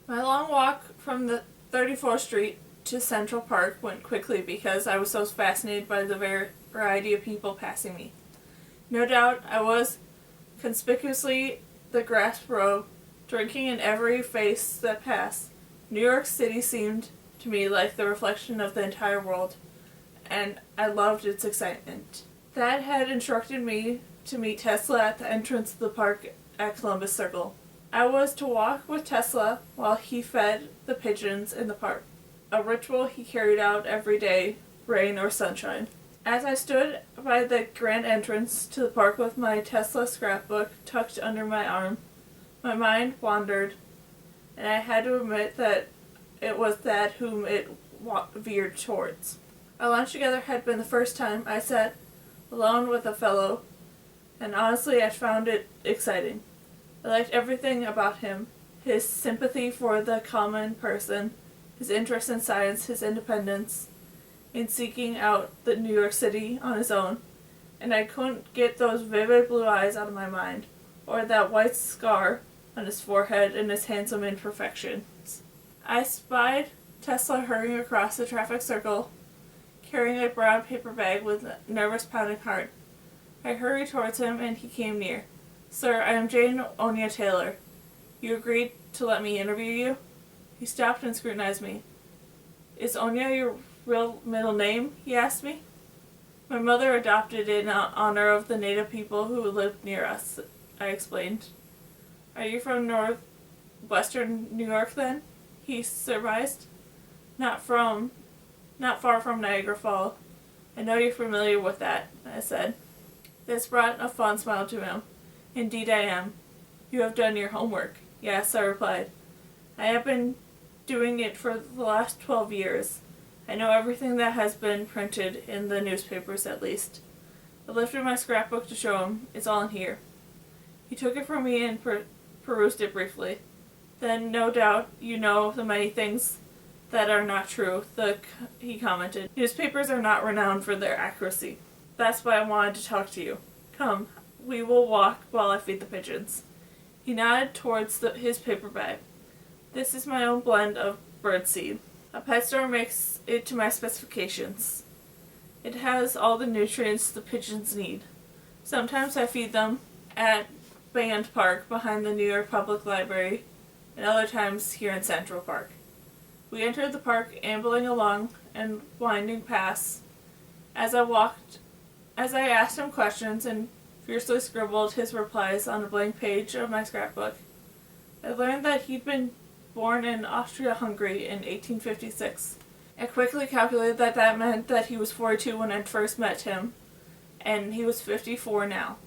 My long walk from the 34th Street to Central Park went quickly because I was so fascinated by the variety of people passing me. No doubt I was conspicuously the grass row, drinking in every face that passed. New York City seemed to me like the reflection of the entire world, and I loved its excitement. Dad had instructed me to meet Tesla at the entrance of the park at Columbus Circle. I was to walk with Tesla while he fed the pigeons in the park, a ritual he carried out every day, rain or sunshine. As I stood by the grand entrance to the park with my Tesla scrapbook tucked under my arm, my mind wandered, and I had to admit that it was Dad whom it veered towards. Our lunch together had been the first time I sat alone with a fellow, and honestly I found it exciting. I liked everything about him, his sympathy for the common person, his interest in science, his independence in seeking out the New York City on his own, and I couldn't get those vivid blue eyes out of my mind, or that white scar on his forehead and his handsome imperfections. I spied Tesla hurrying across the traffic circle, carrying a brown paper bag with a nervous pounding heart. I hurried towards him, and he came near. "Sir, I am Jane Onya Taylor. You agreed to let me interview you?" He stopped and scrutinized me. "Is Onya your real middle name?" he asked me. "My mother adopted it in honor of the native people who lived near us," I explained. "Are you from northwestern New York then?" he surmised. Not far from Niagara Falls. "I know you're familiar with that," I said. This brought a fond smile to him. "Indeed I am. You have done your homework." "Yes," I replied. "I have been doing it for the last 12 years. I know everything that has been printed in the newspapers, at least." I lifted my scrapbook to show him. "It's all in here." He took it from me and perused it briefly. "Then, no doubt, you know the many things that are not true," he commented. "Newspapers are not renowned for their accuracy. That's why I wanted to talk to you. Come, we will walk while I feed the pigeons." He nodded towards his paper bag. "This is my own blend of birdseed. A pet store makes it to my specifications. It has all the nutrients the pigeons need. Sometimes I feed them at Band Park behind the New York Public Library, and other times here in Central Park." We entered the park, ambling along and winding paths. As I asked him questions and fiercely scribbled his replies on a blank page of my scrapbook, I learned that he'd been born in Austria-Hungary in 1856. I quickly calculated that meant that he was 42 when I first met him, and he was 54 now.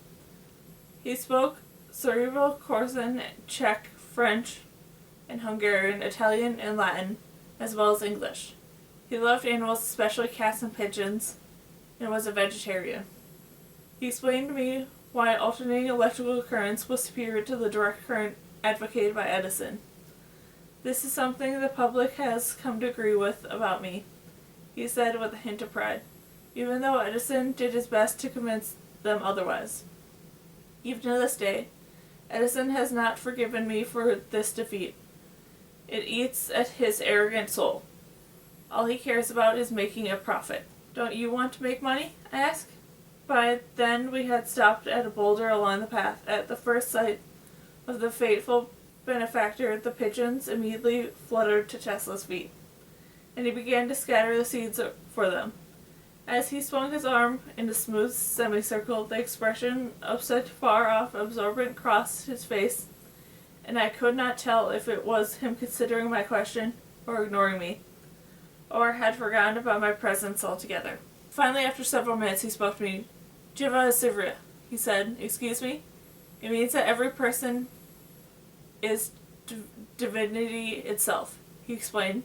He spoke Serbo-Croatian, Czech, French, and Hungarian, Italian, and Latin, as well as English. He loved animals, especially cats and pigeons, and was a vegetarian. He explained to me why alternating electrical currents was superior to the direct current advocated by Edison. "This is something the public has come to agree with about me," he said with a hint of pride, even though Edison did his best to convince them otherwise. Even to this day, Edison has not forgiven me for this defeat. It eats at his arrogant soul. All he cares about is making a profit. "Don't you want to make money?" I asked. By then we had stopped at a boulder along the path. At the first sight of the fateful benefactor, the pigeons immediately fluttered to Tesla's feet, and he began to scatter the seeds for them. As he swung his arm in a smooth semicircle, the expression of such far-off absorbance crossed his face, and I could not tell if it was him considering my question or ignoring me, or had forgotten about my presence altogether. Finally, after several minutes, he spoke to me. "Jiva Sivria," he said. "Excuse me? It means that every person is divinity itself," he explained,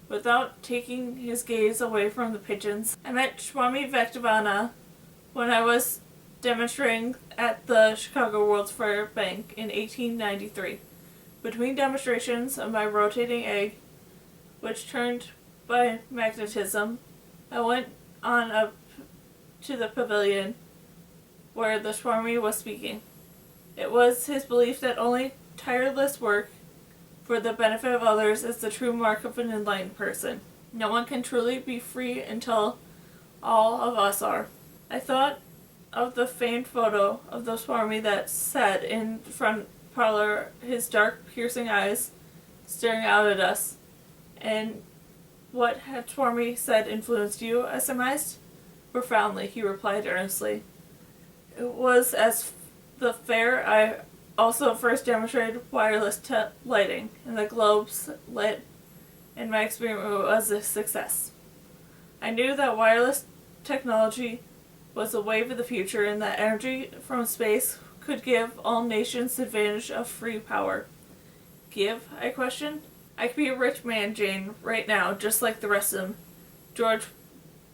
without taking his gaze away from the pigeons. "I met Swami Vivekananda when I was demonstrating at the Chicago World's Fair Bank in 1893. Between demonstrations of my rotating egg, which turned by magnetism, I went on up to the pavilion where the Swami was speaking. It was his belief that only tireless work for the benefit of others is the true mark of an enlightened person. No one can truly be free until all of us are. I thought of the famed photo of the Swami that sat in front parlor, his dark, piercing eyes staring out at us. And what had Swami said influenced you, I surmised? Profoundly, he replied earnestly. It was as the fair I also first demonstrated wireless lighting, and the globes lit, and my experiment was a success. I knew that wireless technology was the wave of the future, and that energy from space could give all nations the advantage of free power. Give? I questioned. I could be a rich man, Jane, right now, just like the rest of them. George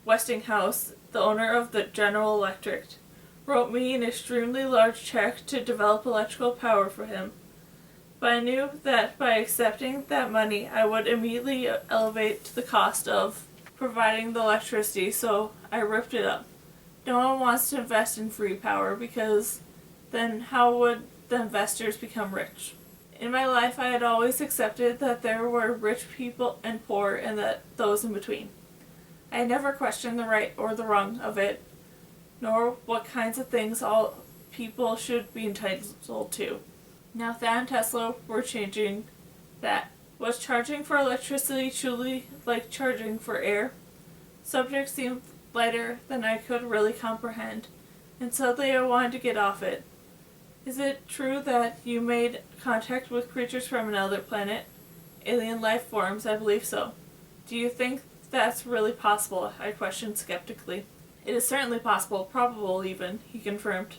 Westinghouse, the owner of the General Electric, wrote me an extremely large check to develop electrical power for him. But I knew that by accepting that money, I would immediately elevate the cost of providing the electricity, so I ripped it up. No one wants to invest in free power, because then how would the investors become rich? In my life, I had always accepted that there were rich people and poor, and that those in between. I had never questioned the right or the wrong of it, nor what kinds of things all people should be entitled to. Now Thad and Tesla were changing that. Was charging for electricity truly like charging for air? Subject seemed lighter than I could really comprehend, and suddenly I wanted to get off it. Is it true that you made contact with creatures from another planet? Alien life forms, I believe so. Do you think that's really possible? I questioned skeptically. It is certainly possible, probable even, he confirmed.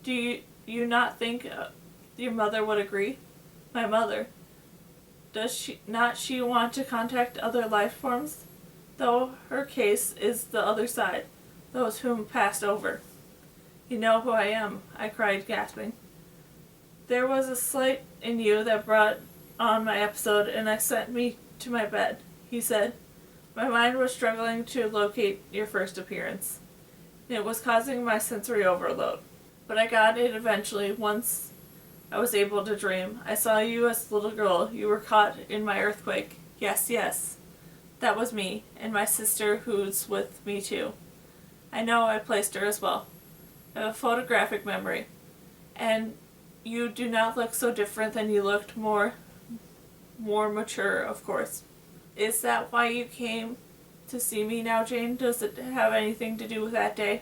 Do you not think your mother would agree? My mother. Does she want to contact other life forms? Though her case is the other side, those whom passed over. You know who I am, I cried, gasping. There was a slight in you that brought on my episode, and I sent me to my bed, he said. My mind was struggling to locate your first appearance. It was causing my sensory overload. But I got it eventually, once I was able to dream. I saw you as a little girl. You were caught in my earthquake. Yes, yes. That was me, and my sister who's with me too. I know I placed her as well. I have a photographic memory. And you do not look so different than you looked, more mature, of course. Is that why you came to see me now, Jane? Does it have anything to do with that day?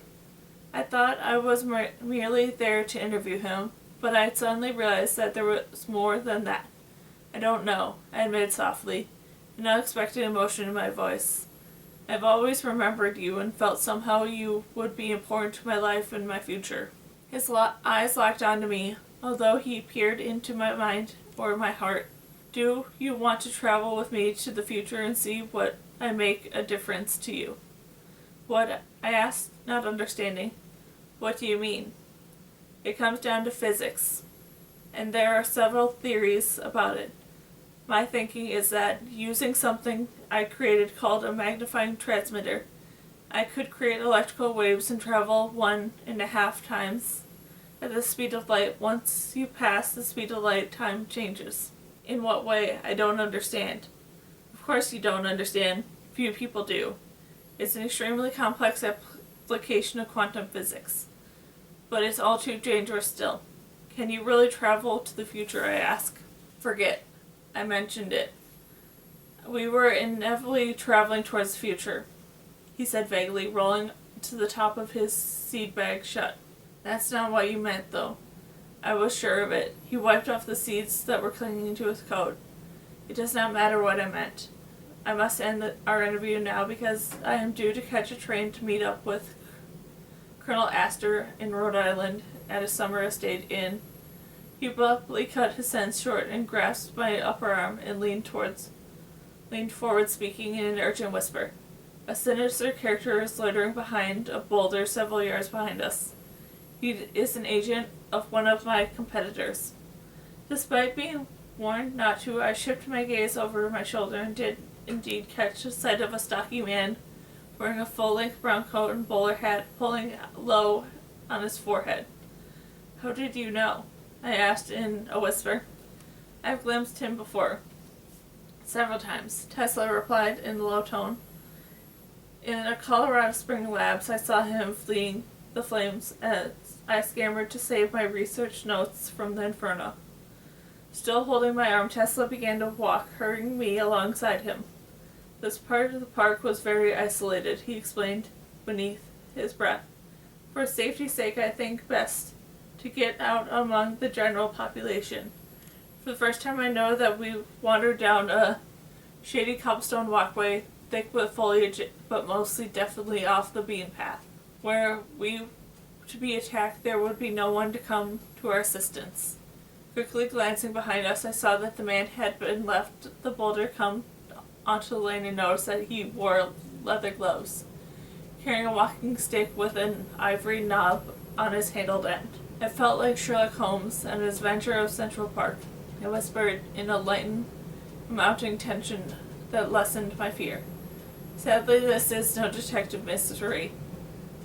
I thought I was merely there to interview him, but I suddenly realized that there was more than that. I don't know, I admitted softly, an unexpected emotion in my voice. I've always remembered you and felt somehow you would be important to my life and my future. His eyes locked onto me, although he peered into my mind or my heart. Do you want to travel with me to the future and see what I make a difference to you? What? I asked, not understanding. What do you mean? It comes down to physics, and there are several theories about it. My thinking is that using something I created called a magnifying transmitter, I could create electrical waves and travel 1.5 times at the speed of light. Once you pass the speed of light, time changes. In what way? I don't understand. Of course you don't understand. Few people do. It's an extremely complex application of quantum physics. But it's all too dangerous still. Can you really travel to the future, I ask? Forget. I mentioned it. We were inevitably traveling towards the future, he said vaguely, rolling to the top of his seed bag shut. That's not what you meant, though. I was sure of it. He wiped off the seeds that were clinging to his coat. It does not matter what I meant. I must end our interview now because I am due to catch a train to meet up with Colonel Astor in Rhode Island at a summer estate inn. He abruptly cut his sentence short and grasped my upper arm and leaned forward, speaking in an urgent whisper. A sinister character is loitering behind a boulder several yards behind us. He is an agent of one of my competitors. Despite being warned not to, I shifted my gaze over my shoulder and did indeed catch sight of a stocky man wearing a full-length brown coat and bowler hat, pulling low on his forehead. How did you know? I asked in a whisper. I've glimpsed him before. Several times, Tesla replied in a low tone. In a Colorado Spring labs, I saw him fleeing the flames as I scampered to save my research notes from the inferno. Still holding my arm, Tesla began to walk, hurrying me alongside him. This part of the park was very isolated, he explained beneath his breath. For safety's sake, I think best to get out among the general population. For the first time, I know that we wandered down a shady cobblestone walkway, thick with foliage, but mostly definitely off the beaten path. Were we to be attacked, there would be no one to come to our assistance. Quickly glancing behind us, I saw that the man had been left the boulder come onto the lane and noticed that he wore leather gloves, carrying a walking stick with an ivory knob on his handled end. It felt like Sherlock Holmes and his adventure of Central Park. I whispered in a lightened, mounting tension that lessened my fear. Sadly, this is no detective mystery.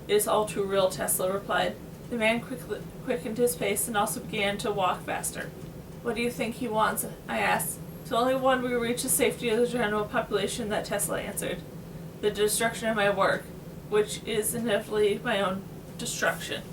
It is all too real, Tesla replied. The man quickened his pace and also began to walk faster. What do you think he wants? I asked. It's only when we reach the safety of the general population that Tesla answered. The destruction of my work, which is inevitably my own destruction.